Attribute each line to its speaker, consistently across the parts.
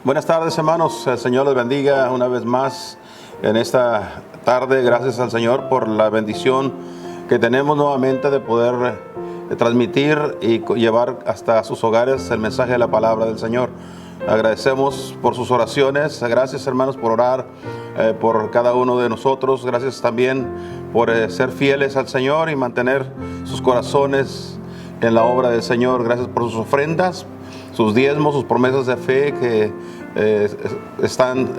Speaker 1: Buenas tardes, hermanos. El Señor les bendiga una vez más en esta tarde. Gracias al Señor por la bendición que tenemos nuevamente de poder transmitir y llevar hasta sus hogares el mensaje de la palabra del Señor. Agradecemos por sus oraciones. Gracias, hermanos, por orar por cada uno de nosotros. Gracias también por ser fieles al Señor y mantener sus corazones en la obra del Señor. Gracias por sus ofrendas, sus diezmos, sus promesas de fe que están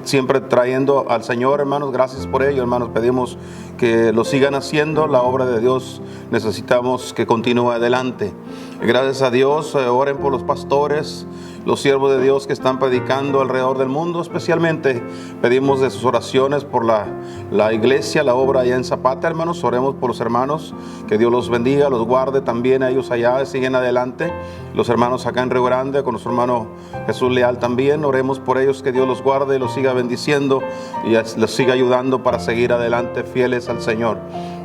Speaker 1: siempre trayendo al Señor, hermanos. Gracias por ello, hermanos. Pedimos que lo sigan haciendo. La obra de Dios necesitamos que continúe adelante. Gracias a Dios. Oren por los pastores, los siervos de Dios que están predicando alrededor del mundo. Especialmente pedimos de sus oraciones por la iglesia, la obra allá en Zapata, hermanos. Oremos por los hermanos, que Dios los bendiga, los guarde también a ellos allá, siguen adelante. Los hermanos acá en Río Grande, con nuestro hermano Jesús Leal también. Oremos por ellos, que Dios los guarde y los siga bendiciendo y los siga ayudando para seguir adelante fieles al Señor.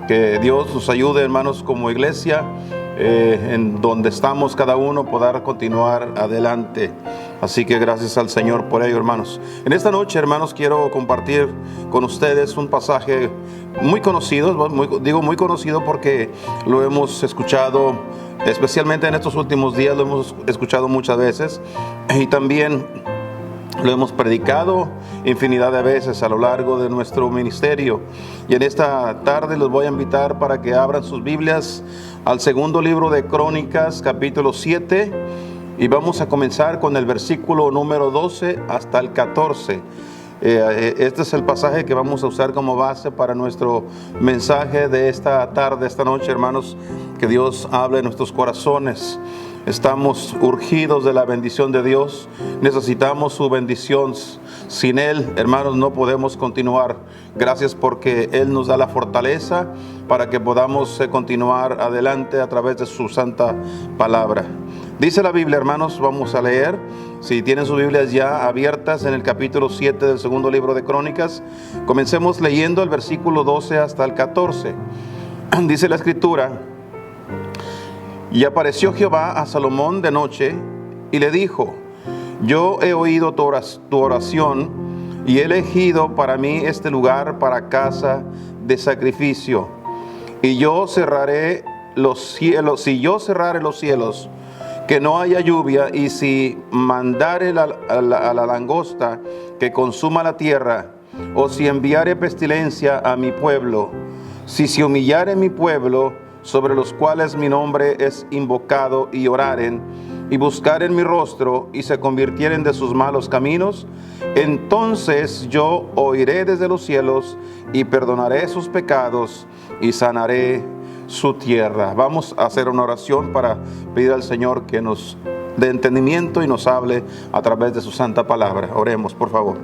Speaker 1: Que Dios nos ayude, hermanos, como iglesia, en donde estamos cada uno, poder continuar adelante. Así que gracias al Señor por ello, hermanos. En esta noche, hermanos, quiero compartir con ustedes un pasaje muy conocido. Digo muy conocido porque lo hemos escuchado, especialmente en estos últimos días, lo hemos escuchado muchas veces, y también lo hemos predicado infinidad de veces a lo largo de nuestro ministerio. Y en esta tarde los voy a invitar para que abran sus Biblias al segundo libro de Crónicas, capítulo 7, y vamos a comenzar con el versículo número 12 hasta el 14. Este es el pasaje que vamos a usar como base para nuestro mensaje de esta tarde, esta noche, hermanos. Que Dios hable en nuestros corazones. Estamos urgidos de la bendición de Dios. Necesitamos su bendición. Sin Él, hermanos, no podemos continuar. Gracias porque Él nos da la fortaleza para que podamos continuar adelante a través de su santa palabra. Dice la Biblia, hermanos, vamos a leer. Si tienen sus Biblias ya abiertas en el capítulo 7 del segundo libro de Crónicas, comencemos leyendo el versículo 12 hasta el 14. Dice la Escritura: Y apareció Jehová a Salomón de noche y le dijo: Yo he oído tu oración y he elegido para mí este lugar para casa de sacrificio. Y yo cerraré los cielos, si yo cerrare los cielos, que no haya lluvia, y si mandare a la langosta que consuma la tierra, o si enviare pestilencia a mi pueblo, si se humillare mi pueblo, sobre los cuales mi nombre es invocado, y oraren, y buscaren mi rostro, y se convirtieren de sus malos caminos, entonces yo oiré desde los cielos, y perdonaré sus pecados, y sanaré su tierra. Vamos a hacer una oración para pedir al Señor que nos dé entendimiento y nos hable a través de su santa palabra. Oremos, por favor.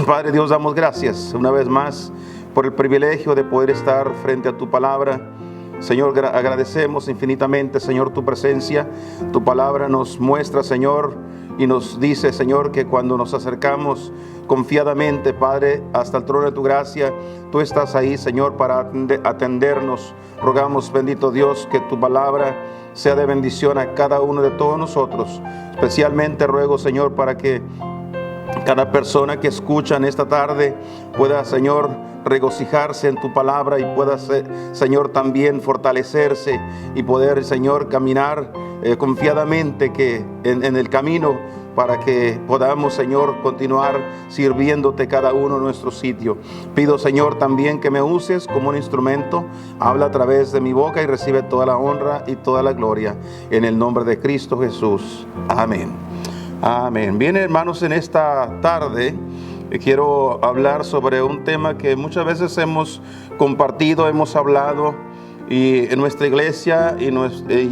Speaker 1: Padre Dios, damos gracias una vez más por el privilegio de poder estar frente a tu palabra. Señor, agradecemos infinitamente, Señor, tu presencia. Tu palabra nos muestra, Señor, y nos dice, Señor, que cuando nos acercamos confiadamente, Padre, hasta el trono de tu gracia, tú estás ahí, Señor, para atendernos. Rogamos, bendito Dios, que tu palabra sea de bendición a cada uno de todos nosotros. Especialmente ruego, Señor, para que cada persona que escucha en esta tarde pueda, Señor, regocijarse en tu palabra y pueda, Señor, también fortalecerse y poder, Señor, caminar confiadamente que en el camino, para que podamos, Señor, continuar sirviéndote cada uno en nuestro sitio. Pido, Señor, también que me uses como un instrumento. Habla a través de mi boca y recibe toda la honra y toda la gloria. En el nombre de Cristo Jesús. Amén. Amén. Bien, hermanos, en esta tarde quiero hablar sobre un tema que muchas veces hemos compartido, hemos hablado, y en nuestra iglesia y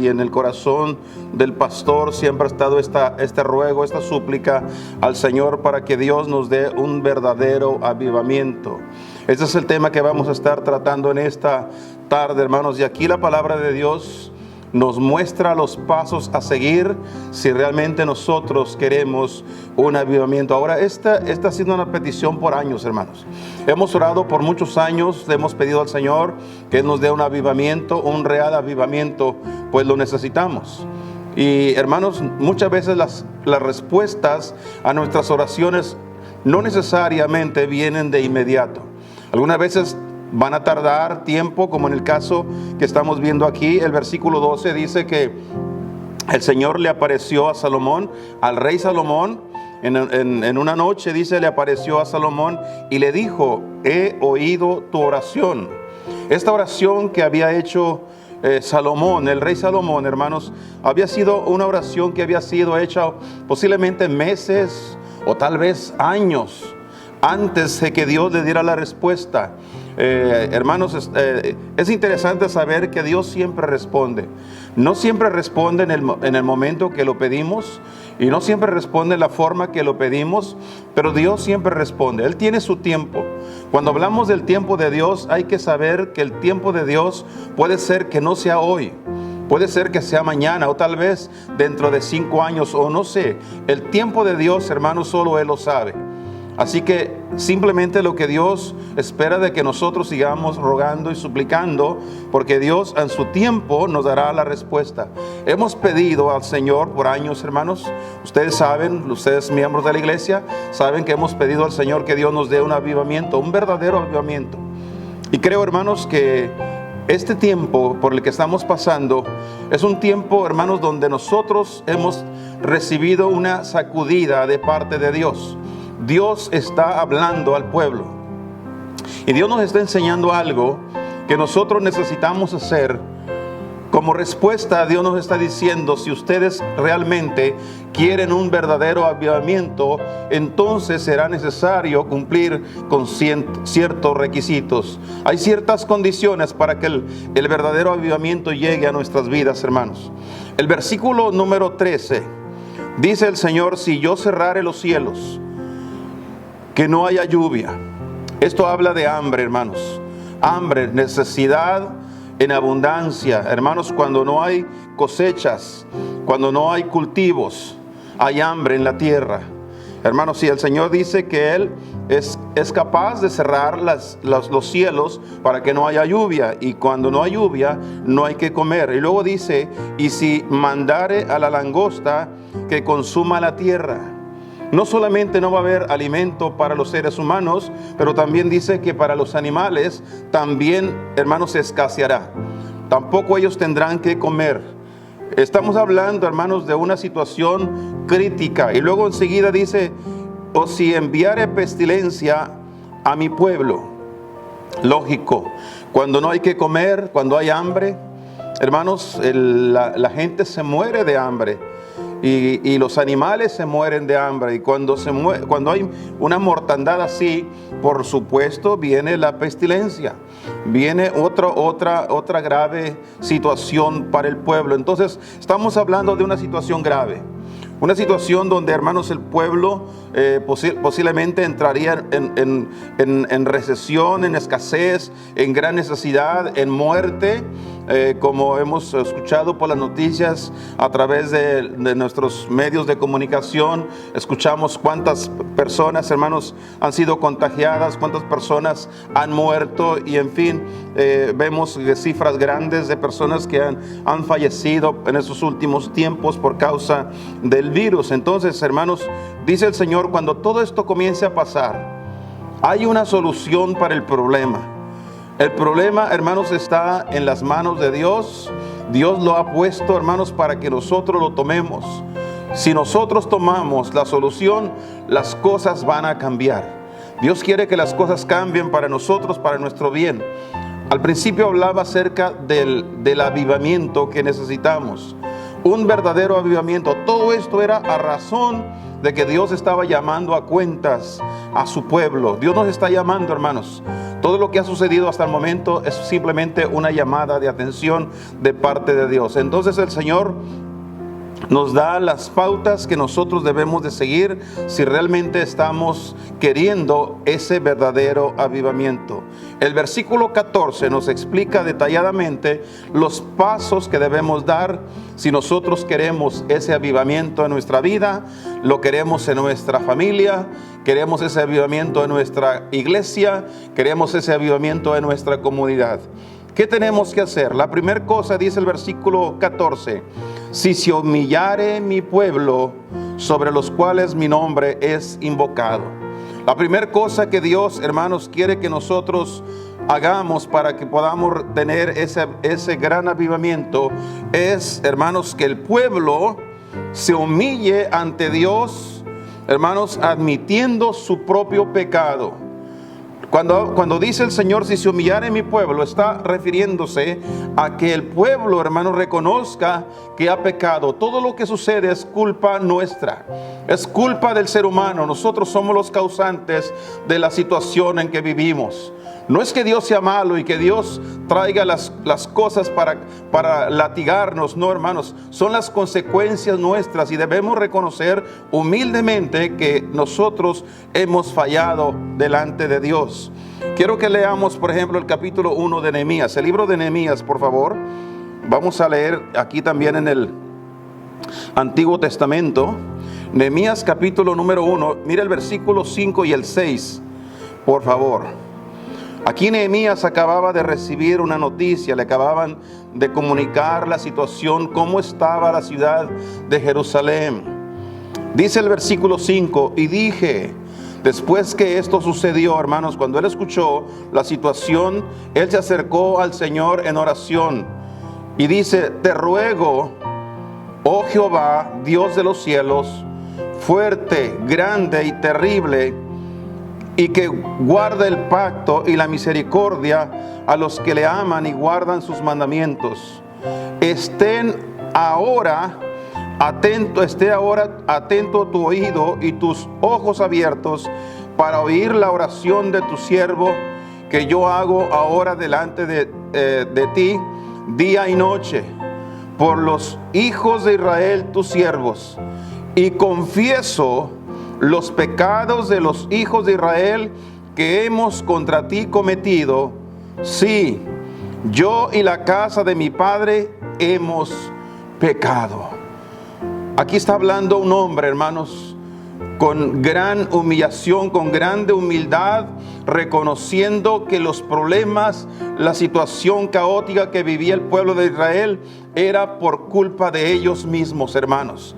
Speaker 1: en el corazón del pastor siempre ha estado este ruego, esta súplica al Señor para que Dios nos dé un verdadero avivamiento. Este es el tema que vamos a estar tratando en esta tarde, hermanos, y aquí la palabra de Dios nos muestra los pasos a seguir si realmente nosotros queremos un avivamiento. Ahora, esta ha sido una petición por años, hermanos. Hemos orado por muchos años, le hemos pedido al Señor que Él nos dé un avivamiento, un real avivamiento, pues lo necesitamos. Y hermanos, muchas veces las respuestas a nuestras oraciones no necesariamente vienen de inmediato. Algunas veces van a tardar tiempo, como en el caso que estamos viendo aquí. El versículo 12 dice que el Señor le apareció a Salomón, al rey Salomón, en una noche, dice, le apareció a Salomón y le dijo: he oído tu oración. Esta oración que había hecho Salomón, el rey Salomón, hermanos, había sido una oración que había sido hecha posiblemente meses o tal vez años antes de que Dios le diera la respuesta. Hermanos, es interesante saber que Dios siempre responde. No siempre responde en el momento que lo pedimos, y no siempre responde en la forma que lo pedimos, pero Dios siempre responde. Él tiene su tiempo. Cuando hablamos del tiempo de Dios, hay que saber que el tiempo de Dios puede ser que no sea hoy, puede ser que sea mañana, o tal vez dentro de 5 años, o no sé. El tiempo de Dios, hermanos, solo Él lo sabe. Así que simplemente lo que Dios espera de que nosotros sigamos rogando y suplicando, porque Dios en su tiempo nos dará la respuesta. Hemos pedido al Señor por años, hermanos. Ustedes saben, ustedes miembros de la iglesia, saben que hemos pedido al Señor que Dios nos dé un avivamiento, un verdadero avivamiento. Y creo, hermanos, que este tiempo por el que estamos pasando es un tiempo, hermanos, donde nosotros hemos recibido una sacudida de parte de Dios. Dios está hablando al pueblo y Dios nos está enseñando algo que nosotros necesitamos hacer. Como respuesta, Dios nos está diciendo: si ustedes realmente quieren un verdadero avivamiento, entonces será necesario cumplir con ciertos requisitos. Hay ciertas condiciones para que el verdadero avivamiento llegue a nuestras vidas, hermanos. El versículo número 13 dice el Señor: si yo cerrare los cielos, que no haya lluvia. Esto habla de hambre, hermanos. Hambre, necesidad en abundancia. Hermanos, cuando no hay cosechas, cuando no hay cultivos, hay hambre en la tierra. Hermanos, si el Señor dice que Él es capaz de cerrar los cielos para que no haya lluvia, y cuando no hay lluvia, no hay que comer. Y luego dice: y si mandare a la langosta que consuma la tierra. No solamente no va a haber alimento para los seres humanos, pero también dice que para los animales también, hermanos, se escaseará. Tampoco ellos tendrán que comer. Estamos hablando, hermanos, de una situación crítica. Y luego enseguida dice: o si enviare pestilencia a mi pueblo. Lógico, cuando no hay que comer, cuando hay hambre, hermanos, la gente se muere de hambre. Y los animales se mueren de hambre. Y cuando hay una mortandad así, por supuesto viene la pestilencia, viene otra grave situación para el pueblo. Entonces estamos hablando de una situación grave, una situación donde, hermanos, el pueblo posiblemente entraría en recesión, en escasez, en gran necesidad, en muerte. Como hemos escuchado por las noticias a través de nuestros medios de comunicación, escuchamos cuántas personas, hermanos, han sido contagiadas, cuántas personas han muerto, y en fin, vemos cifras grandes de personas que han fallecido en esos últimos tiempos por causa del virus. Entonces, hermanos, dice el Señor, cuando todo esto comience a pasar, hay una solución para el problema. El problema, hermanos, está en las manos de Dios. Dios lo ha puesto, hermanos, para que nosotros lo tomemos. Si nosotros tomamos la solución, las cosas van a cambiar. Dios quiere que las cosas cambien para nosotros, para nuestro bien. Al principio hablaba acerca del avivamiento que necesitamos. Un verdadero avivamiento. Todo esto era a razón de que Dios estaba llamando a cuentas a su pueblo. Dios nos está llamando, hermanos. Todo lo que ha sucedido hasta el momento es simplemente una llamada de atención de parte de Dios. Entonces el Señor nos da las pautas que nosotros debemos de seguir si realmente estamos queriendo ese verdadero avivamiento. El versículo 14 nos explica detalladamente los pasos que debemos dar si nosotros queremos ese avivamiento en nuestra vida, lo queremos en nuestra familia, queremos ese avivamiento en nuestra iglesia, queremos ese avivamiento en nuestra comunidad. ¿Qué tenemos que hacer? La primera cosa, dice el versículo 14, si se humillare mi pueblo, sobre los cuales mi nombre es invocado. La primera cosa que Dios, hermanos, quiere que nosotros hagamos para que podamos tener ese gran avivamiento es, hermanos, que el pueblo se humille ante Dios, hermanos, admitiendo su propio pecado. Cuando dice el Señor, si se humillare mi pueblo, está refiriéndose a que el pueblo, hermano, reconozca que ha pecado. Todo lo que sucede es culpa nuestra, es culpa del ser humano. Nosotros somos los causantes de la situación en que vivimos. No es que Dios sea malo y que Dios traiga las cosas para latigarnos, no, hermanos, son las consecuencias nuestras y debemos reconocer humildemente que nosotros hemos fallado delante de Dios. Quiero que leamos, por ejemplo, el capítulo 1 de Nehemías, el libro de Nehemías, por favor. Vamos a leer aquí también en el Antiguo Testamento, Nehemías capítulo número 1, mira el versículo 5 y el 6, por favor. Aquí Nehemías acababa de recibir una noticia, le acababan de comunicar la situación, cómo estaba la ciudad de Jerusalén. Dice el versículo 5, y dije, después que esto sucedió, hermanos, cuando él escuchó la situación, él se acercó al Señor en oración y dice, te ruego, oh Jehová, Dios de los cielos, fuerte, grande y terrible, y que guarda el pacto y la misericordia a los que le aman y guardan sus mandamientos. Esté ahora atento tu oído y tus ojos abiertos para oír la oración de tu siervo que yo hago ahora delante de ti día y noche por los hijos de Israel tus siervos, y confieso los pecados de los hijos de Israel que hemos contra ti cometido. Sí, yo y la casa de mi padre hemos pecado. Aquí está hablando un hombre, hermanos, con gran humillación, con grande humildad, reconociendo que los problemas, la situación caótica que vivía el pueblo de Israel era por culpa de ellos mismos, hermanos.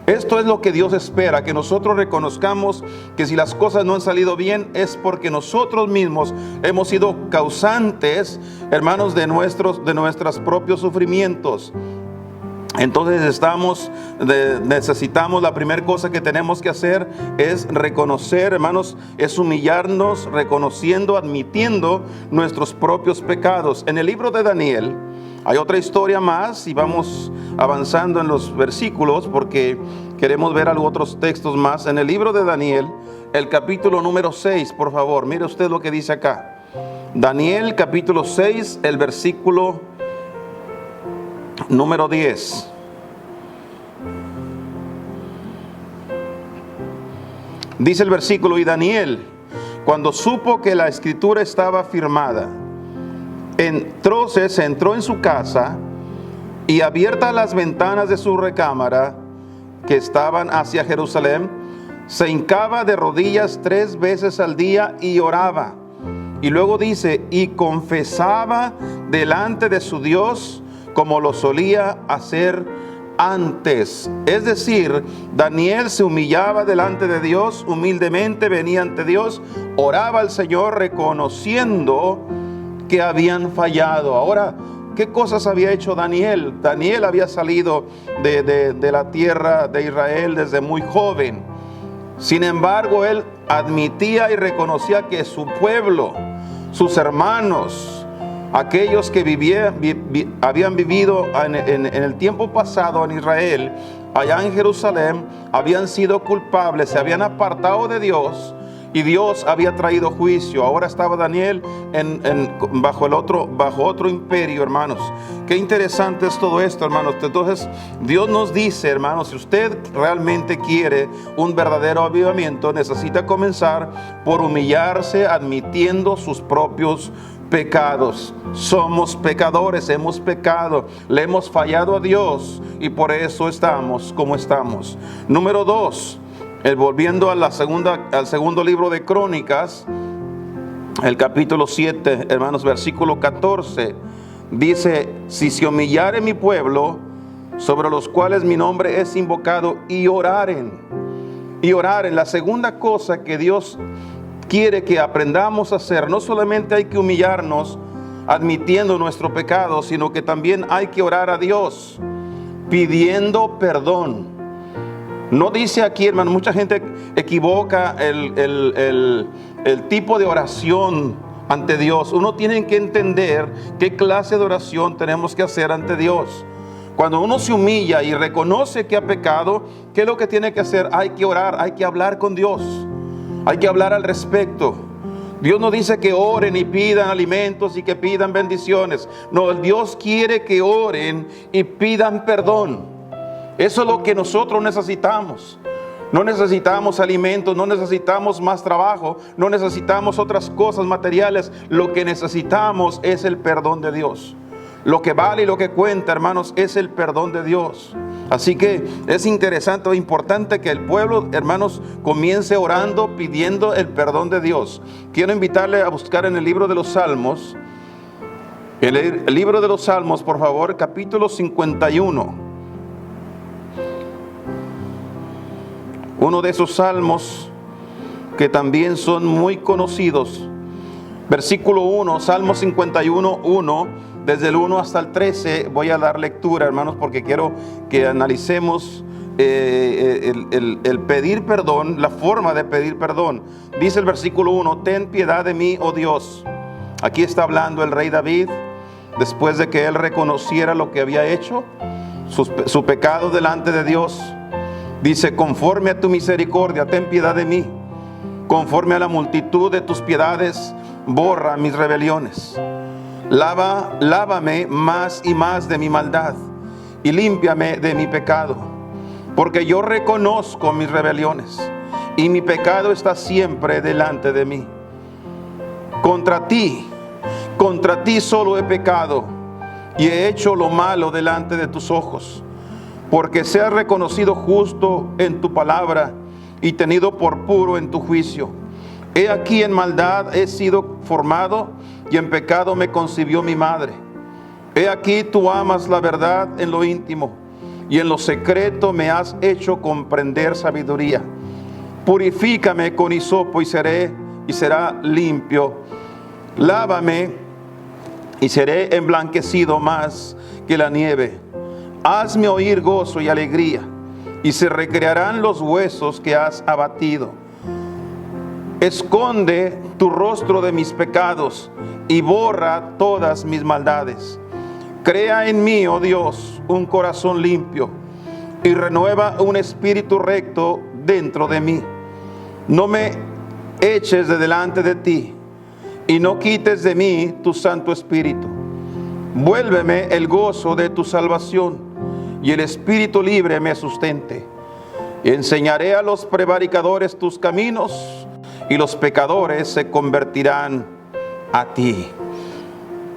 Speaker 1: Esto es lo que Dios espera, que nosotros reconozcamos que si las cosas no han salido bien es porque nosotros mismos hemos sido causantes, hermanos, de nuestros propios sufrimientos. Entonces necesitamos, la primera cosa que tenemos que hacer es reconocer, hermanos, es humillarnos, reconociendo, admitiendo nuestros propios pecados. En el libro de Daniel hay otra historia más y vamos avanzando en los versículos porque queremos ver otros textos más. En el libro de Daniel, el capítulo número 6, por favor, mire usted lo que dice acá. Daniel capítulo 6, el versículo número 10. Dice el versículo, y Daniel, cuando supo que la escritura estaba firmada, entonces entró en su casa y abiertas las ventanas de su recámara que estaban hacia Jerusalén, se hincaba de rodillas 3 veces al día y oraba. Y luego dice, y confesaba delante de su Dios como lo solía hacer antes. Es decir, Daniel se humillaba delante de Dios, humildemente venía ante Dios, oraba al Señor reconociendo que habían fallado. Ahora, ¿qué cosas había hecho Daniel? Daniel había salido de la tierra de Israel desde muy joven. Sin embargo, él admitía y reconocía que su pueblo, sus hermanos, aquellos que habían vivido en el tiempo pasado en Israel, allá en Jerusalén, habían sido culpables, se habían apartado de Dios y Dios había traído juicio. Ahora estaba Daniel bajo otro imperio, hermanos. Qué interesante es todo esto, hermanos. Entonces Dios nos dice, hermanos, si usted realmente quiere un verdadero avivamiento, necesita comenzar por humillarse, admitiendo sus propios pecados. Somos pecadores, hemos pecado, le hemos fallado a Dios y por eso estamos como estamos. Número 2, volviendo al segundo libro de Crónicas, el capítulo 7, hermanos, versículo 14. dice: si se humillare mi pueblo, sobre los cuales mi nombre es invocado, y oraren. La segunda cosa que Dios quiere que aprendamos a hacer, no solamente hay que humillarnos admitiendo nuestro pecado, sino que también hay que orar a Dios pidiendo perdón. No dice aquí, hermano, mucha gente equivoca el tipo de oración ante Dios. Uno tiene que entender qué clase de oración tenemos que hacer ante Dios. Cuando uno se humilla y reconoce que ha pecado, ¿qué es lo que tiene que hacer? Hay que orar, hay que hablar con Dios, hay que hablar al respecto. Dios no dice que oren y pidan alimentos y que pidan bendiciones. No, Dios quiere que oren y pidan perdón. Eso es lo que nosotros necesitamos. No necesitamos alimentos, no necesitamos más trabajo, no necesitamos otras cosas materiales. Lo que necesitamos es el perdón de Dios. Lo que vale y lo que cuenta, hermanos, es el perdón de Dios. Así que es interesante o importante que el pueblo, hermanos, comience orando, pidiendo el perdón de Dios. Quiero invitarle a buscar en el libro de los Salmos, el libro de los Salmos, por favor, capítulo 51. Uno de esos salmos que también son muy conocidos. Versículo 1, Salmo 51, 1. Desde el 1 hasta el 13 voy a dar lectura, hermanos, porque quiero que analicemos el pedir perdón, la forma de pedir perdón. Dice el versículo 1: ten piedad de mí, oh Dios. Aquí está hablando el rey David, después de que él reconociera lo que había hecho, su pecado delante de Dios. Dice: conforme a tu misericordia, ten piedad de mí. Conforme a la multitud de tus piedades, borra mis rebeliones. Lávame más y más de mi maldad y límpiame de mi pecado, porque yo reconozco mis rebeliones y mi pecado está siempre delante de mí. Contra ti solo he pecado y he hecho lo malo delante de tus ojos, porque seas reconocido justo en tu palabra y tenido por puro en tu juicio. He aquí, en maldad he sido formado, y en pecado me concibió mi madre. He aquí, tú amas la verdad en lo íntimo, y en lo secreto me has hecho comprender sabiduría. Purifícame con hisopo y será limpio. Lávame y seré emblanquecido más que la nieve. Hazme oír gozo y alegría, y se recrearán los huesos que has abatido. Esconde tu rostro de mis pecados y borra todas mis maldades. Crea en mí, oh Dios, un corazón limpio y renueva un espíritu recto dentro de mí. No me eches de delante de ti y no quites de mí tu Santo Espíritu. Vuélveme el gozo de tu salvación y el espíritu libre me sustente. Enseñaré a los prevaricadores tus caminos, y los pecadores se convertirán a ti.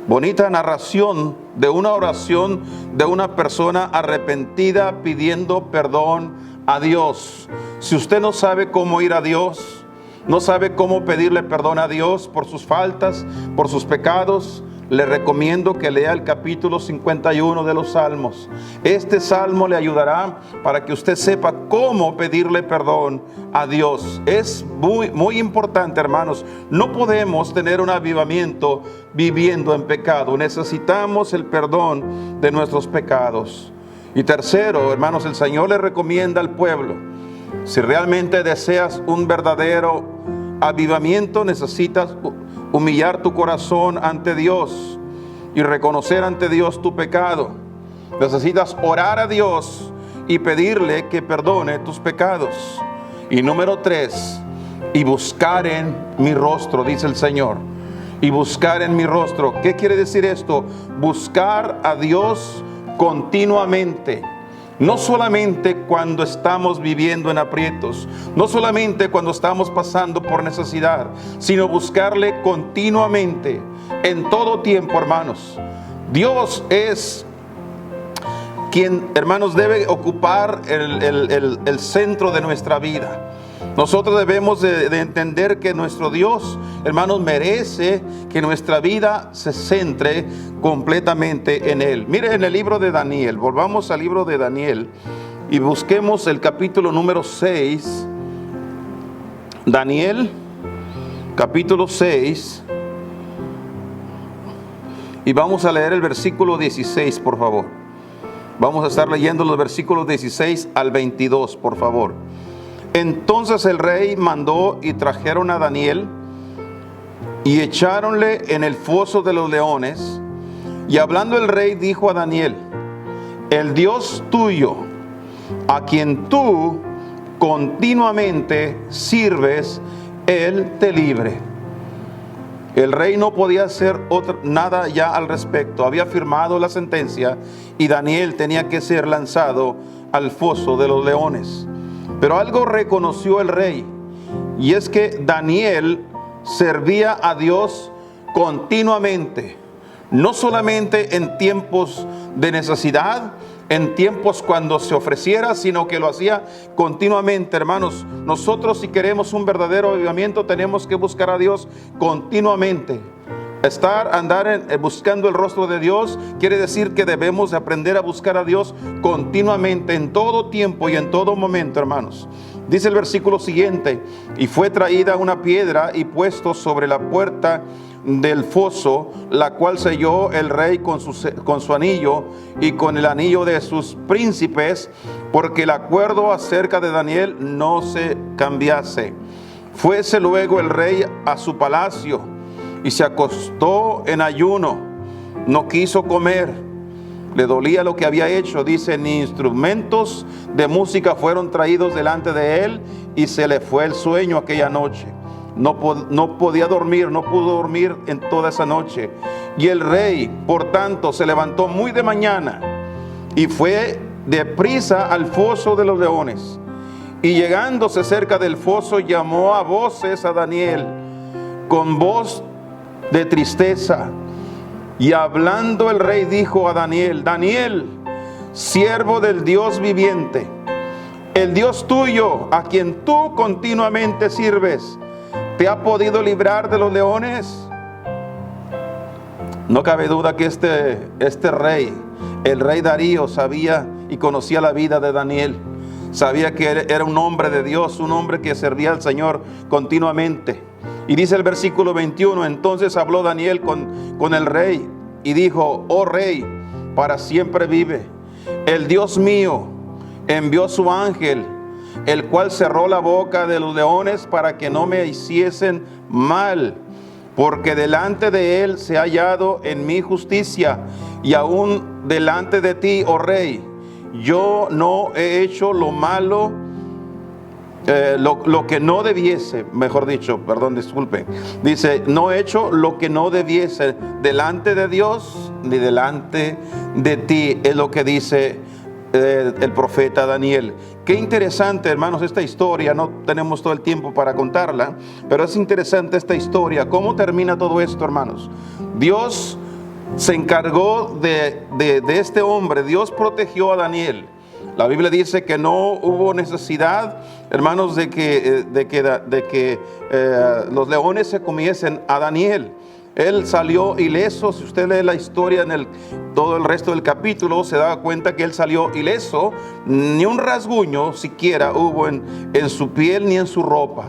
Speaker 1: Bonita narración de una oración de una persona arrepentida pidiendo perdón a Dios. Si usted no sabe cómo ir a Dios, no sabe cómo pedirle perdón a Dios por sus faltas, por sus pecados, le recomiendo que lea el capítulo 51 de los Salmos. Este salmo le ayudará para que usted sepa cómo pedirle perdón a Dios. Es muy importante, hermanos. No podemos tener un avivamiento viviendo en pecado. Necesitamos el perdón de nuestros pecados. Y tercero, hermanos, el Señor le recomienda al pueblo: si realmente deseas un verdadero avivamiento, necesitas humillar tu corazón ante Dios y reconocer ante Dios tu pecado. Necesitas orar a Dios y pedirle que perdone tus pecados. Y número 3, y buscar en mi rostro, dice el Señor. Y buscar en mi rostro. ¿Qué quiere decir esto? Buscar a Dios continuamente. No solamente cuando estamos viviendo en aprietos, no solamente cuando estamos pasando por necesidad, sino buscarle continuamente, en todo tiempo, hermanos. Dios es quien, hermanos, debe ocupar el centro de nuestra vida. Nosotros debemos de entender que nuestro Dios hermanos, merece que nuestra vida se centre completamente en Él. Mire, en el libro de Daniel, volvamos al libro de Daniel y busquemos el capítulo número 6. Daniel, capítulo 6. Y vamos a leer el versículo 16, por favor. Vamos a estar leyendo los versículos 16 al 22, por favor. Entonces el rey mandó y trajeron a Daniel y echáronle en el foso de los leones. Y hablando el rey dijo a Daniel: el Dios tuyo, a quien tú continuamente sirves, Él te libre. El rey no podía hacer nada ya al respecto. Había firmado la sentencia y Daniel tenía que ser lanzado al foso de los leones. Pero algo reconoció el rey, y es que Daniel servía a Dios continuamente, no solamente en tiempos de necesidad, en tiempos cuando se ofreciera, sino que lo hacía continuamente, hermanos. Nosotros, si queremos un verdadero avivamiento, tenemos que buscar a Dios continuamente. Andar buscando el rostro de Dios quiere decir que debemos de aprender a buscar a Dios continuamente, en todo tiempo y en todo momento, hermanos. Dice el versículo siguiente: y fue traída una piedra y puesto sobre la puerta del foso, la cual selló el rey con su anillo y con el anillo de sus príncipes, porque el acuerdo acerca de Daniel no se cambiase. Fuese luego el rey a su palacio y se acostó en ayuno, no quiso comer, le dolía lo que había hecho. Dice: ni instrumentos de música fueron traídos delante de él, y se le fue el sueño aquella noche. No podía dormir, no pudo dormir en toda esa noche. Y el rey, por tanto, se levantó muy de mañana y fue deprisa al foso de los leones. Y llegándose cerca del foso, llamó a voces a Daniel con voz de tristeza. Y hablando el rey dijo a Daniel: Daniel, siervo del Dios viviente, el Dios tuyo, a quien tú continuamente sirves, ¿te ha podido librar de los leones? No cabe duda que este rey, el rey Darío, sabía y conocía la vida de Daniel. Sabía que era un hombre de Dios, un hombre que servía al Señor continuamente. Y dice el versículo 21: entonces habló Daniel con el rey y dijo: oh rey, para siempre vive. El Dios mío envió su ángel, el cual cerró la boca de los leones para que no me hiciesen mal, porque delante de él se ha hallado en mi justicia, y aún delante de ti, oh rey, yo no he hecho lo malo, lo que no debiese, mejor dicho, perdón, disculpen. Dice: no he hecho lo que no debiese delante de Dios ni delante de ti, es lo que dice el profeta Daniel. Qué interesante, hermanos, esta historia. No tenemos todo el tiempo para contarla, pero es interesante esta historia. ¿Cómo termina todo esto, hermanos? Dios se encargó de este hombre. Dios protegió a Daniel. La Biblia dice que no hubo necesidad, hermanos, de que los leones se comiesen a Daniel. Él salió ileso. Si usted lee la historia en todo el resto del capítulo, se da cuenta que él salió ileso. Ni un rasguño siquiera hubo en su piel ni en su ropa.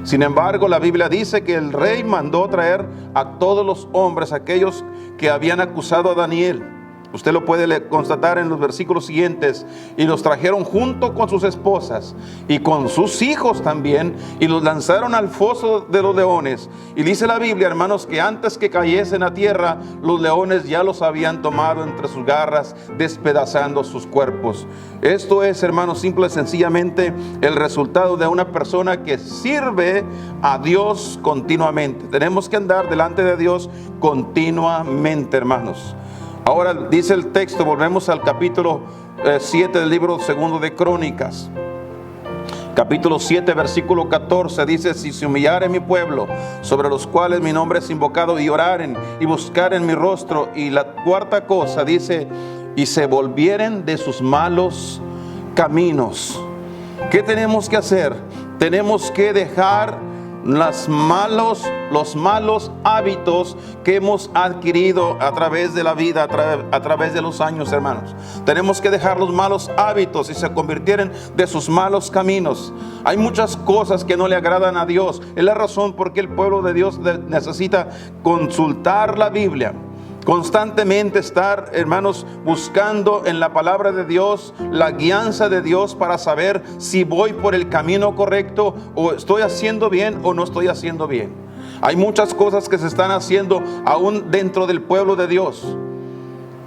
Speaker 1: Sin embargo, la Biblia dice que el rey mandó traer a todos los hombres, aquellos que habían acusado a Daniel. Usted lo puede constatar en los versículos siguientes. Y los trajeron junto con sus esposas y con sus hijos también, y los lanzaron al foso de los leones. Y dice la Biblia, hermanos, que antes que cayesen a tierra, los leones ya los habían tomado entre sus garras, despedazando sus cuerpos. Esto es, hermanos, simple y sencillamente el resultado de una persona que sirve a Dios continuamente. Tenemos que andar delante de Dios continuamente, hermanos. Ahora dice el texto, volvemos al capítulo 7 del libro segundo de Crónicas. Capítulo 7, versículo 14, dice: si se humillare mi pueblo, sobre los cuales mi nombre es invocado, y oraren y buscaren mi rostro. Y la cuarta cosa dice: y se volvieren de sus malos caminos. ¿Qué tenemos que hacer? Tenemos que dejar los malos hábitos que hemos adquirido a través de la vida, a través de los años, hermanos. Tenemos que dejar los malos hábitos y se convirtieron de sus malos caminos. Hay muchas cosas que no le agradan a Dios. Es la razón por qué el pueblo de Dios necesita consultar la Biblia. Constantemente estar, hermanos, buscando en la palabra de Dios la guianza de Dios para saber si voy por el camino correcto o estoy haciendo bien o no estoy haciendo bien. Hay muchas cosas que se están haciendo aún dentro del pueblo de Dios.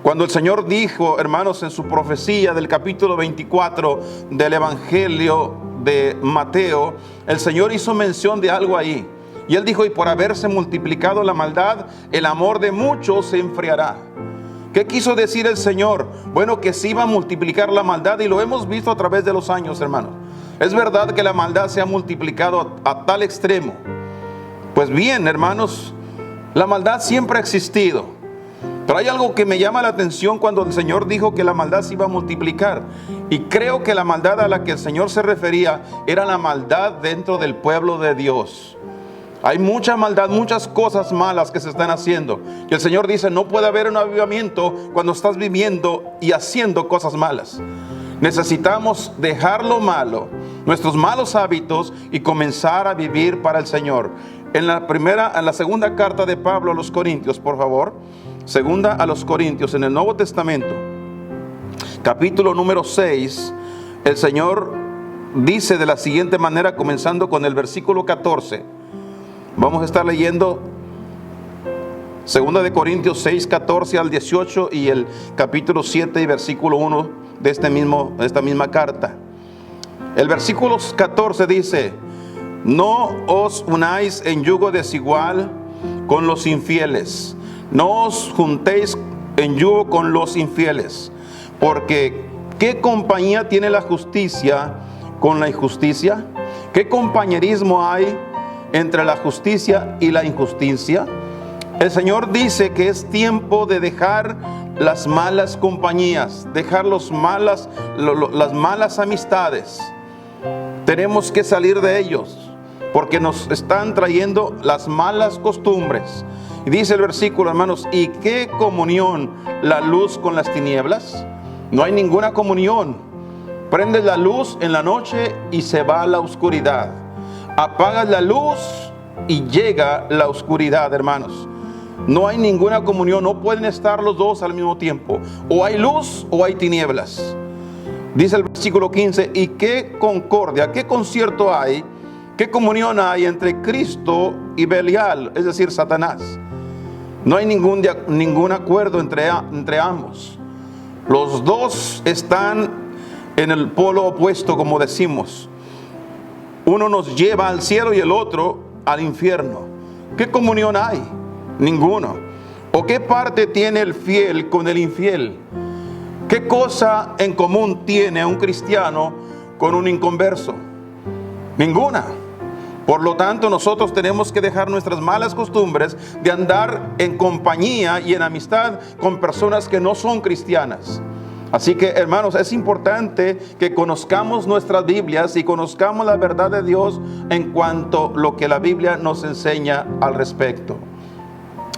Speaker 1: Cuando el Señor dijo, hermanos, en su profecía del capítulo 24 del Evangelio de Mateo, el Señor hizo mención de algo ahí. Y Él dijo, y por haberse multiplicado la maldad, el amor de muchos se enfriará. ¿Qué quiso decir el Señor? Bueno, que se iba a multiplicar la maldad, y lo hemos visto a través de los años, hermanos. Es verdad que la maldad se ha multiplicado a tal extremo. Pues bien, hermanos, la maldad siempre ha existido. Pero hay algo que me llama la atención cuando el Señor dijo que la maldad se iba a multiplicar. Y creo que la maldad a la que el Señor se refería era la maldad dentro del pueblo de Dios. Hay mucha maldad, muchas cosas malas que se están haciendo. Y el Señor dice, no puede haber un avivamiento cuando estás viviendo y haciendo cosas malas. Necesitamos dejar lo malo, nuestros malos hábitos, y comenzar a vivir para el Señor. En la segunda carta de Pablo a los Corintios, por favor. Segunda a los Corintios, en el Nuevo Testamento, capítulo número 6, el Señor dice de la siguiente manera, comenzando con el versículo 14. Vamos a estar leyendo Segunda de Corintios 6, 14 al 18 y el capítulo 7 y versículo 1 de esta misma carta. El versículo 14 dice, no os unáis en yugo desigual con los infieles, no os juntéis en yugo con los infieles, porque ¿qué compañía tiene la justicia con la injusticia? ¿Qué compañerismo hay entre la justicia y la injusticia? El Señor dice que es tiempo de dejar las malas compañías, dejar las malas amistades. Tenemos que salir de ellos porque nos están trayendo las malas costumbres. Y dice el versículo, hermanos, ¿y qué comunión la luz con las tinieblas? No hay ninguna comunión. Prendes la luz en la noche y se va a la oscuridad. Apagas la luz y llega la oscuridad, hermanos. No hay ninguna comunión, no pueden estar los dos al mismo tiempo. O hay luz o hay tinieblas. Dice el versículo 15, ¿y qué concordia, qué concierto hay, qué comunión hay entre Cristo y Belial, es decir, Satanás? No hay ningún acuerdo entre ambos. Los dos están en el polo opuesto, como decimos. Uno nos lleva al cielo y el otro al infierno. ¿Qué comunión hay? Ninguno. ¿O qué parte tiene el fiel con el infiel? ¿Qué cosa en común tiene un cristiano con un inconverso? Ninguna. Por lo tanto, nosotros tenemos que dejar nuestras malas costumbres de andar en compañía y en amistad con personas que no son cristianas. Así que, hermanos, es importante que conozcamos nuestras Biblias y conozcamos la verdad de Dios en cuanto a lo que la Biblia nos enseña al respecto.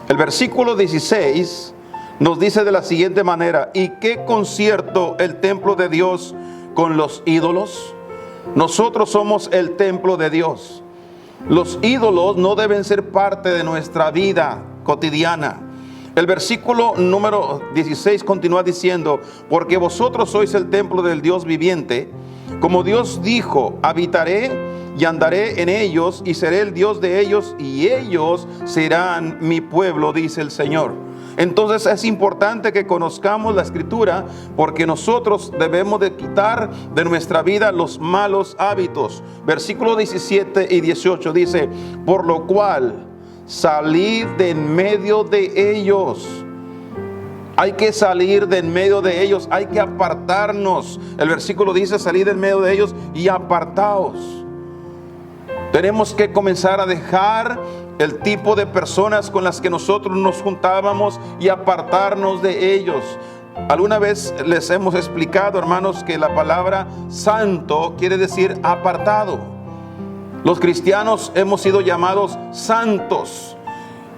Speaker 1: El versículo 16 nos dice de la siguiente manera, ¿y qué concierto el templo de Dios con los ídolos? Nosotros somos el templo de Dios. Los ídolos no deben ser parte de nuestra vida cotidiana. El versículo número 16 continúa diciendo, porque vosotros sois el templo del Dios viviente, como Dios dijo, habitaré y andaré en ellos y seré el Dios de ellos y ellos serán mi pueblo, dice el Señor. Entonces es importante que conozcamos la Escritura porque nosotros debemos de quitar de nuestra vida los malos hábitos. Versículos 17 y 18 dice, por lo cual salid de en medio de ellos. Hay que salir de en medio de ellos, hay que apartarnos. El versículo dice, salid de en medio de ellos y apartaos. Tenemos que comenzar a dejar el tipo de personas con las que nosotros nos juntábamos y apartarnos de ellos. Alguna vez les hemos explicado, hermanos, que la palabra santo quiere decir apartado. Los cristianos hemos sido llamados santos.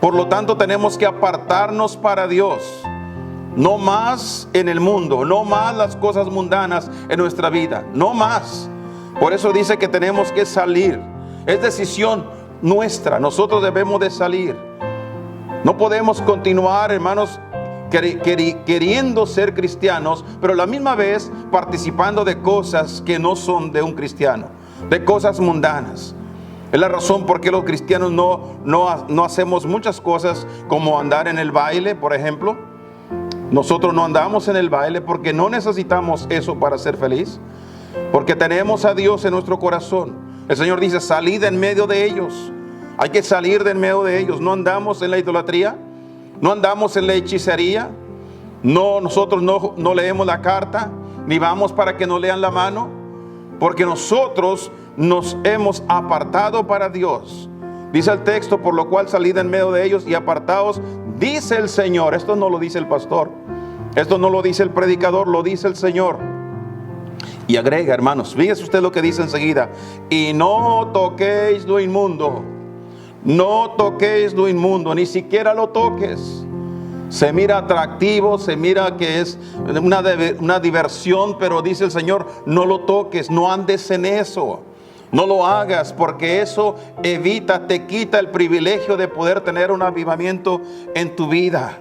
Speaker 1: Por lo tanto, tenemos que apartarnos para Dios. No más en el mundo, no más las cosas mundanas en nuestra vida, no más. Por eso dice que tenemos que salir. Es decisión nuestra, nosotros debemos de salir. No podemos continuar, hermanos, queriendo ser cristianos, pero a la misma vez participando de cosas que no son de un cristiano, de cosas mundanas. Es la razón por qué los cristianos no hacemos muchas cosas, como andar en el baile, por ejemplo. Nosotros no andamos en el baile porque no necesitamos eso para ser feliz, porque tenemos a Dios en nuestro corazón. El Señor dice: salid en medio de ellos. Hay que salir de en medio de ellos. No andamos en la idolatría, no andamos en la hechicería. Nosotros no leemos la carta, ni vamos para que nos lean la mano, porque nosotros nos hemos apartado para Dios. Dice el texto: por lo cual salid en medio de ellos y apartaos, dice el Señor. Esto no lo dice el pastor, esto no lo dice el predicador, lo dice el Señor. Y agrega, hermanos, fíjese usted lo que dice enseguida: y no toquéis lo inmundo. No toquéis lo inmundo, ni siquiera lo toques. Se mira atractivo, se mira que es una diversión, pero dice el Señor: no lo toques, no andes en eso. No lo hagas, porque eso te quita el privilegio de poder tener un avivamiento en tu vida.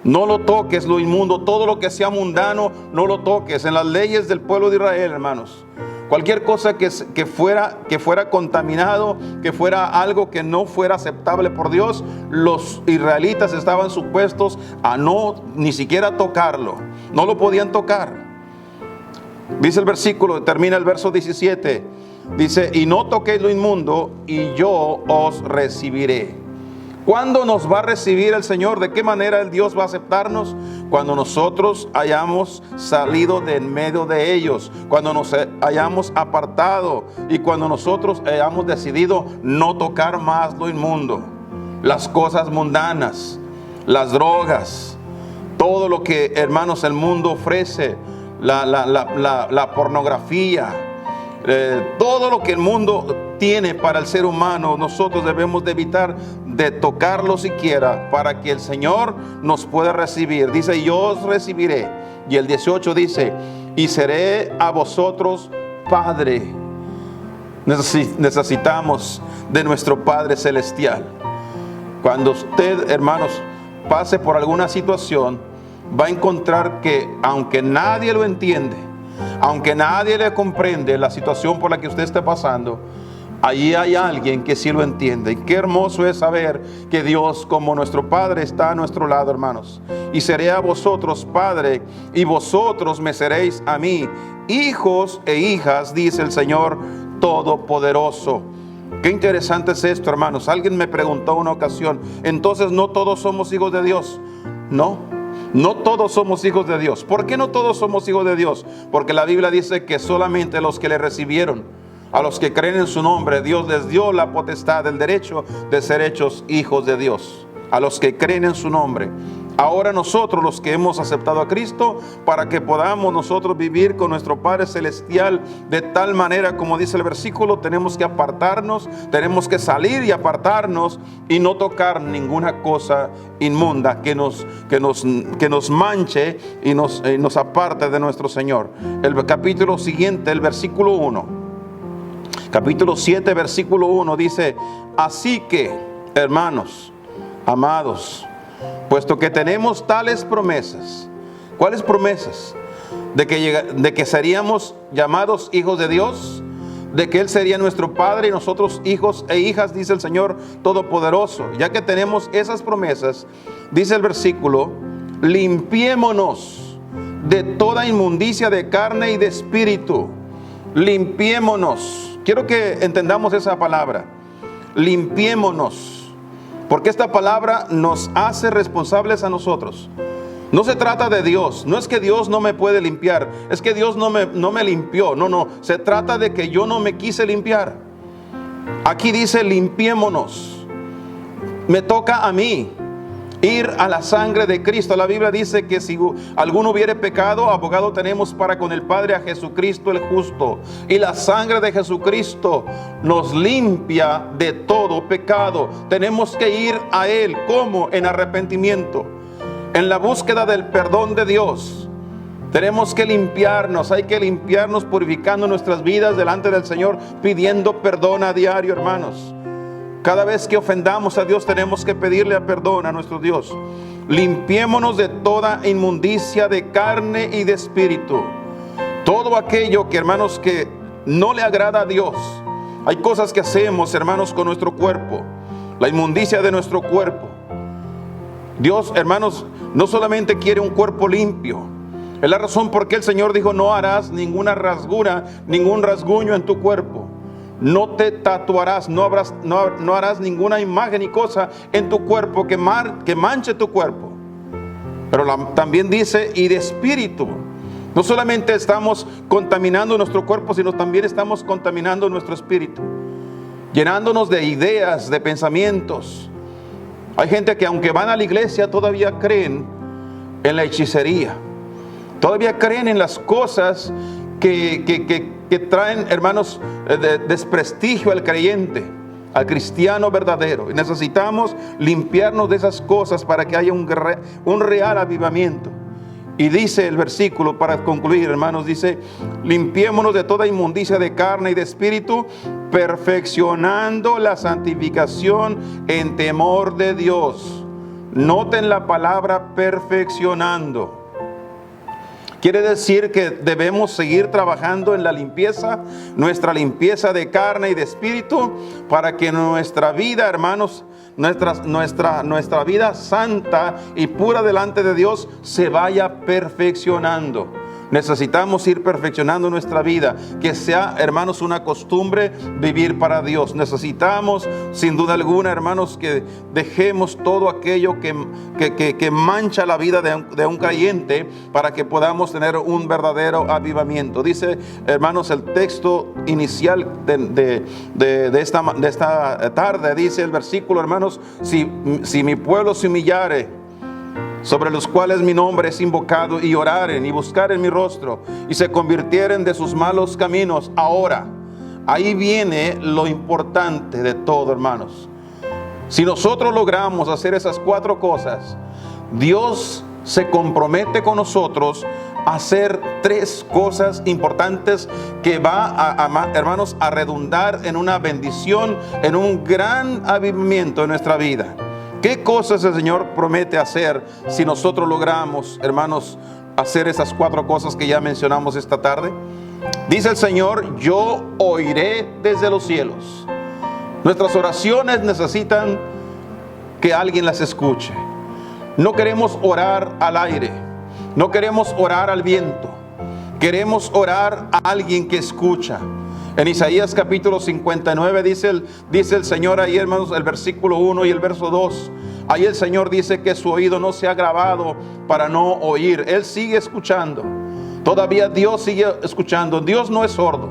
Speaker 1: No lo toques lo inmundo, todo lo que sea mundano, no lo toques. En las leyes del pueblo de Israel, hermanos, cualquier cosa que fuera contaminado, que fuera algo que no fuera aceptable por Dios, los israelitas estaban supuestos a ni siquiera tocarlo. No lo podían tocar. Dice el versículo, termina el verso 17. Dice: y no toquéis lo inmundo, y yo os recibiré. ¿Cuándo nos va a recibir el Señor? ¿De qué manera el Dios va a aceptarnos? Cuando nosotros hayamos salido de en medio de ellos, cuando nos hayamos apartado y cuando nosotros hayamos decidido no tocar más lo inmundo, las cosas mundanas, las drogas, todo lo que, hermanos, el mundo ofrece, la pornografía, todo lo que el mundo tiene para el ser humano, nosotros debemos de evitar de tocarlo siquiera, para que el Señor nos pueda recibir. Dice: yo os recibiré. Y el 18 dice: y seré a vosotros Padre. Necesitamos de nuestro Padre Celestial. Cuando usted, hermanos, pase por alguna situación, va a encontrar que, aunque nadie lo entiende, aunque nadie le comprende la situación por la que usted está pasando, allí hay alguien que sí lo entiende. Y qué hermoso es saber que Dios, como nuestro Padre, está a nuestro lado, hermanos. Y seré a vosotros Padre, y vosotros me seréis a mí hijos e hijas, dice el Señor Todopoderoso. Qué interesante es esto, hermanos. Alguien me preguntó una ocasión: entonces, ¿no todos somos hijos de Dios? No todos somos hijos de Dios. ¿Por qué no todos somos hijos de Dios? Porque la Biblia dice que solamente los que le recibieron, a los que creen en su nombre, Dios les dio la potestad, el derecho de ser hechos hijos de Dios. A los que creen en su nombre. Ahora nosotros, los que hemos aceptado a Cristo, para que podamos nosotros vivir con nuestro Padre Celestial de tal manera, como dice el versículo, tenemos que apartarnos, tenemos que salir y apartarnos y no tocar ninguna cosa inmunda que nos manche y nos aparte de nuestro Señor. El capítulo siguiente, el versículo 1, capítulo 7, versículo 1 dice: así que, hermanos, amados, puesto que tenemos tales promesas. ¿Cuáles promesas? De que seríamos llamados hijos de Dios, de que Él sería nuestro Padre y nosotros hijos e hijas, dice el Señor Todopoderoso. Ya que tenemos esas promesas, dice el versículo: limpiémonos de toda inmundicia de carne y de espíritu. Limpiémonos. Quiero que entendamos esa palabra. Limpiémonos. Porque esta palabra nos hace responsables a nosotros. No se trata de Dios. No es que Dios no me puede limpiar. Es que Dios no me limpió. No. Se trata de que yo no me quise limpiar. Aquí dice: limpiémonos. Me toca a mí. ir a la sangre de Cristo. La Biblia dice que si alguno hubiere pecado, abogado tenemos para con el Padre, a Jesucristo el justo. Y la sangre de Jesucristo nos limpia de todo pecado. Tenemos que ir a Él. ¿Cómo? En arrepentimiento, en la búsqueda del perdón de Dios. Tenemos que limpiarnos, hay que limpiarnos purificando nuestras vidas delante del Señor, pidiendo perdón a diario, hermanos. Cada vez que ofendamos a Dios tenemos que pedirle perdón a nuestro Dios. Limpiémonos de toda inmundicia de carne y de espíritu. Todo aquello que, hermanos, que no le agrada a Dios. Hay cosas que hacemos, hermanos, con nuestro cuerpo. La inmundicia de nuestro cuerpo. Dios, hermanos, no solamente quiere un cuerpo limpio. Es la razón por qué el Señor dijo: no harás ninguna rasgura, ningún rasguño en tu cuerpo. No te tatuarás, no harás ninguna imagen ni cosa en tu cuerpo que manche tu cuerpo. Pero también dice: y de espíritu. No solamente estamos contaminando nuestro cuerpo, sino también estamos contaminando nuestro espíritu, llenándonos de ideas, de pensamientos. Hay gente que, aunque van a la iglesia, todavía creen en la hechicería. Todavía creen en las cosas que traen, hermanos, desprestigio al creyente, al cristiano verdadero. Y necesitamos limpiarnos de esas cosas para que haya un real avivamiento. Y dice el versículo, para concluir, hermanos, dice: limpiémonos de toda inmundicia de carne y de espíritu, perfeccionando la santificación en temor de Dios. Noten la palabra perfeccionando. Quiere decir que debemos seguir trabajando en la limpieza, nuestra limpieza de carne y de espíritu, para que nuestra vida, hermanos, nuestra vida santa y pura delante de Dios se vaya perfeccionando. Necesitamos ir perfeccionando nuestra vida, que sea, hermanos, una costumbre vivir para Dios. Necesitamos, sin duda alguna, hermanos, que dejemos todo aquello que mancha la vida de un creyente, para que podamos tener un verdadero avivamiento. Dice, hermanos, el texto inicial de esta tarde, dice el versículo, hermanos: si mi pueblo se humillare, sobre los cuales mi nombre es invocado, y oraren y buscaren mi rostro, y se convirtieren de sus malos caminos. Ahora, ahí viene lo importante de todo, hermanos. Si nosotros logramos hacer esas 4 cosas, Dios se compromete con nosotros a hacer 3 cosas importantes que hermanos, a redundar en una bendición, en un gran avivamiento en nuestra vida. ¿Qué cosas el Señor promete hacer si nosotros logramos, hermanos, hacer esas 4 cosas que ya mencionamos esta tarde? Dice el Señor: yo oiré desde los cielos. Nuestras oraciones necesitan que alguien las escuche. No queremos orar al aire, no queremos orar al viento, queremos orar a alguien que escucha. En Isaías capítulo 59 dice el Señor ahí, hermanos, el versículo 1 y el verso 2. Ahí el Señor dice que su oído no se ha agravado para no oír. Él sigue escuchando. Todavía Dios sigue escuchando. Dios no es sordo.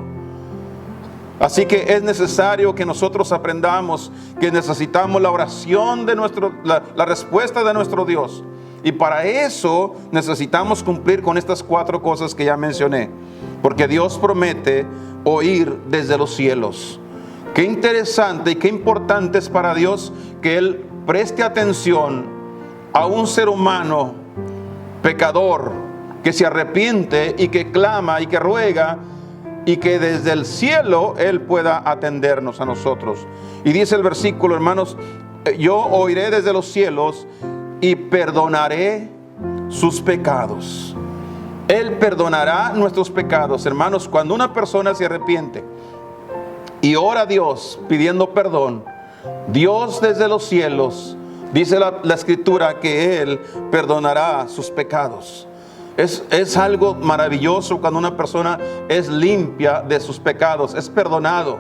Speaker 1: Así que es necesario que nosotros aprendamos que necesitamos la oración de la respuesta de nuestro Dios. Y para eso necesitamos cumplir con estas 4 cosas que ya mencioné. Porque Dios promete oír desde los cielos. Qué interesante y qué importante es para Dios que Él preste atención a un ser humano pecador que se arrepiente y que clama y que ruega, y que desde el cielo Él pueda atendernos a nosotros. Y dice el versículo, hermanos: yo oiré desde los cielos y perdonaré sus pecados. Él perdonará nuestros pecados, hermanos. Cuando una persona se arrepiente y ora a Dios pidiendo perdón, Dios desde los cielos, dice la Escritura, que Él perdonará sus pecados. Es algo maravilloso cuando una persona es limpia de sus pecados, es perdonado.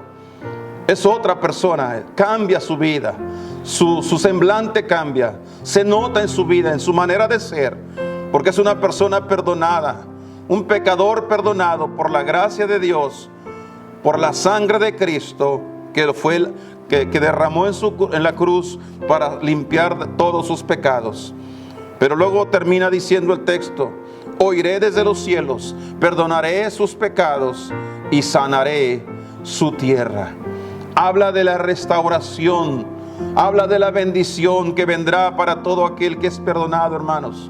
Speaker 1: Es otra persona, cambia su vida, su semblante cambia, se nota en su vida, en su manera de ser, porque es una persona perdonada, un pecador perdonado por la gracia de Dios, por la sangre de Cristo, que que derramó en la cruz para limpiar todos sus pecados. Pero luego termina diciendo el texto: oiré desde los cielos, perdonaré sus pecados y sanaré su tierra. Habla de la restauración, habla de la bendición que vendrá para todo aquel que es perdonado, hermanos.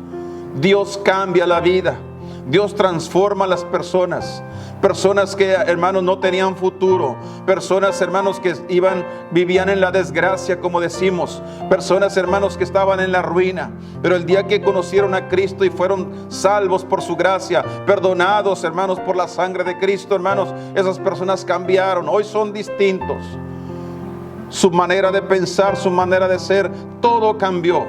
Speaker 1: Dios cambia la vida, Dios transforma a las personas. Personas que, hermanos, no tenían futuro. Personas, hermanos, que vivían en la desgracia, como decimos. Personas, hermanos, que estaban en la ruina. Pero el día que conocieron a Cristo y fueron salvos por su gracia, perdonados, hermanos, por la sangre de Cristo, hermanos, esas personas cambiaron. Hoy son distintos. Su manera de pensar, su manera de ser, todo cambió.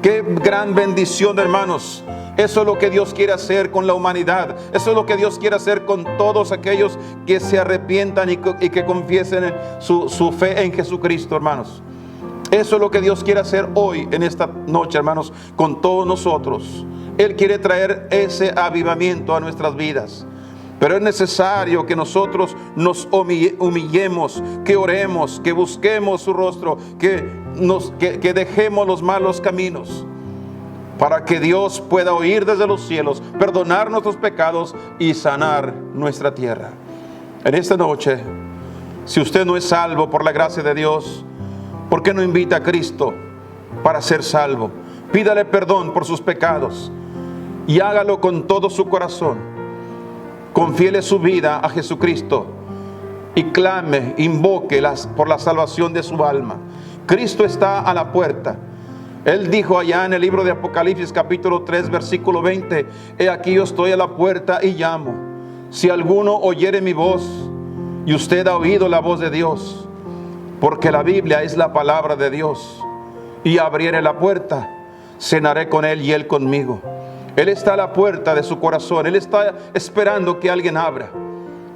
Speaker 1: Qué gran bendición, hermanos. Eso es lo que Dios quiere hacer con la humanidad. Eso es lo que Dios quiere hacer con todos aquellos que se arrepientan y que confiesen su fe en Jesucristo, hermanos. Eso es lo que Dios quiere hacer hoy, en esta noche, hermanos, con todos nosotros. Él quiere traer ese avivamiento a nuestras vidas. Pero es necesario que nosotros nos humillemos, que oremos, que busquemos su rostro, que dejemos los malos caminos, para que Dios pueda oír desde los cielos, perdonar nuestros pecados y sanar nuestra tierra. En esta noche, si usted no es salvo por la gracia de Dios, ¿por qué no invita a Cristo para ser salvo? Pídale perdón por sus pecados y hágalo con todo su corazón. Confíele su vida a Jesucristo y clame, invoque por la salvación de su alma. Cristo está a la puerta. Él dijo allá en el libro de Apocalipsis capítulo 3 versículo 20: he aquí yo estoy a la puerta y llamo. Si alguno oyere mi voz, y usted ha oído la voz de Dios, porque la Biblia es la palabra de Dios, y abriere la puerta, cenaré con él y él conmigo. Él está a la puerta de su corazón. Él está esperando que alguien abra.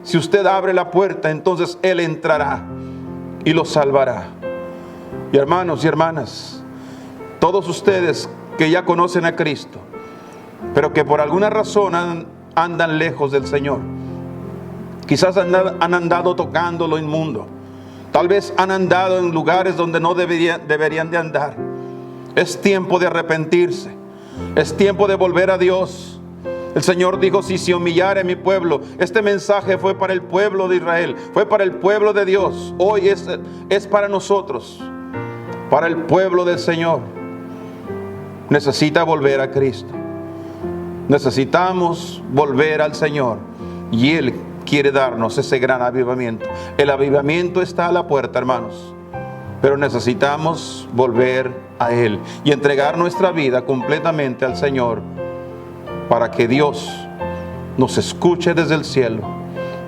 Speaker 1: Si usted abre la puerta, entonces Él entrará y lo salvará. Y hermanos y hermanas, todos ustedes que ya conocen a Cristo, pero que por alguna razón andan lejos del Señor, quizás han andado tocando lo inmundo, tal vez han andado en lugares donde no deberían de andar. Es tiempo de arrepentirse. Es tiempo de volver a Dios. El Señor dijo: si se humillare mi pueblo. Este mensaje fue para el pueblo de Israel, fue para el pueblo de Dios. Hoy es para nosotros, para el pueblo del Señor. Necesita volver a Cristo. Necesitamos volver al Señor, y Él quiere darnos ese gran avivamiento. El avivamiento está a la puerta, hermanos, pero necesitamos volver a Él y entregar nuestra vida completamente al Señor, para que Dios nos escuche desde el cielo,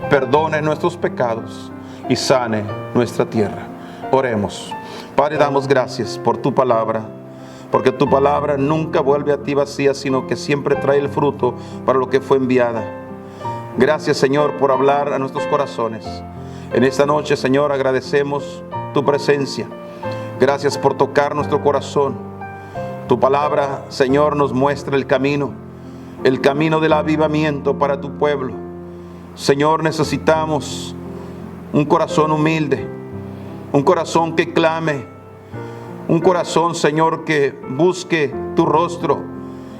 Speaker 1: perdone nuestros pecados y sane nuestra tierra. Oremos. Padre, damos gracias por tu palabra, porque tu palabra nunca vuelve a ti vacía, sino que siempre trae el fruto para lo que fue enviada. Gracias, Señor, por hablar a nuestros corazones. En esta noche, Señor, agradecemos tu presencia. Gracias por tocar nuestro corazón. Tu palabra, Señor, nos muestra el camino del avivamiento para tu pueblo. Señor, necesitamos un corazón humilde, un corazón que clame, un corazón, Señor, que busque tu rostro,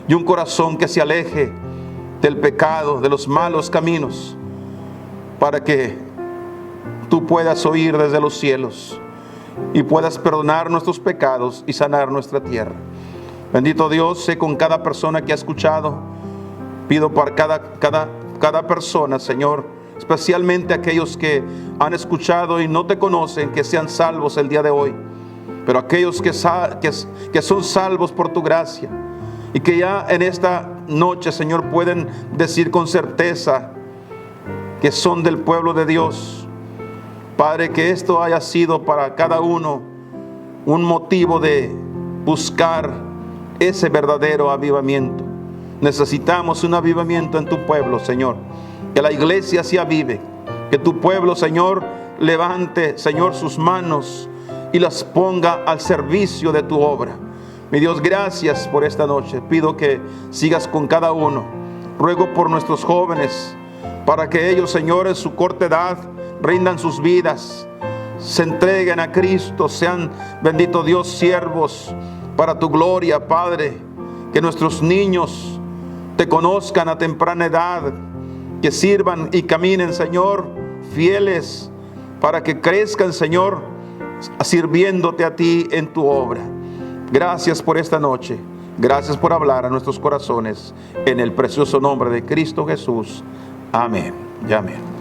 Speaker 1: y un corazón que se aleje del pecado, de los malos caminos, para que tú puedas oír desde los cielos y puedas perdonar nuestros pecados y sanar nuestra tierra. Bendito Dios, sé con cada persona que ha escuchado. Pido para cada persona, Señor, especialmente aquellos que han escuchado y no te conocen, que sean salvos el día de hoy. Pero aquellos que son salvos por tu gracia, y que ya en esta noche, Señor, pueden decir con certeza que son del pueblo de Dios. Padre, que esto haya sido para cada uno un motivo de buscar ese verdadero avivamiento. Necesitamos un avivamiento en tu pueblo, Señor. Que la iglesia se avive. Que tu pueblo, Señor, levante, Señor, sus manos y las ponga al servicio de tu obra. Mi Dios, gracias por esta noche. Pido que sigas con cada uno. Ruego por nuestros jóvenes, para que ellos, Señor, en su corta edad, rindan sus vidas se entreguen a Cristo, sean, bendito Dios, siervos para tu gloria, Padre. Que nuestros niños te conozcan a temprana edad, que sirvan y caminen, Señor, fieles, para que crezcan, Señor, sirviéndote a ti en tu obra. Gracias por esta noche. Gracias por hablar a nuestros corazones. En el precioso nombre de Cristo Jesús. Amén y amén.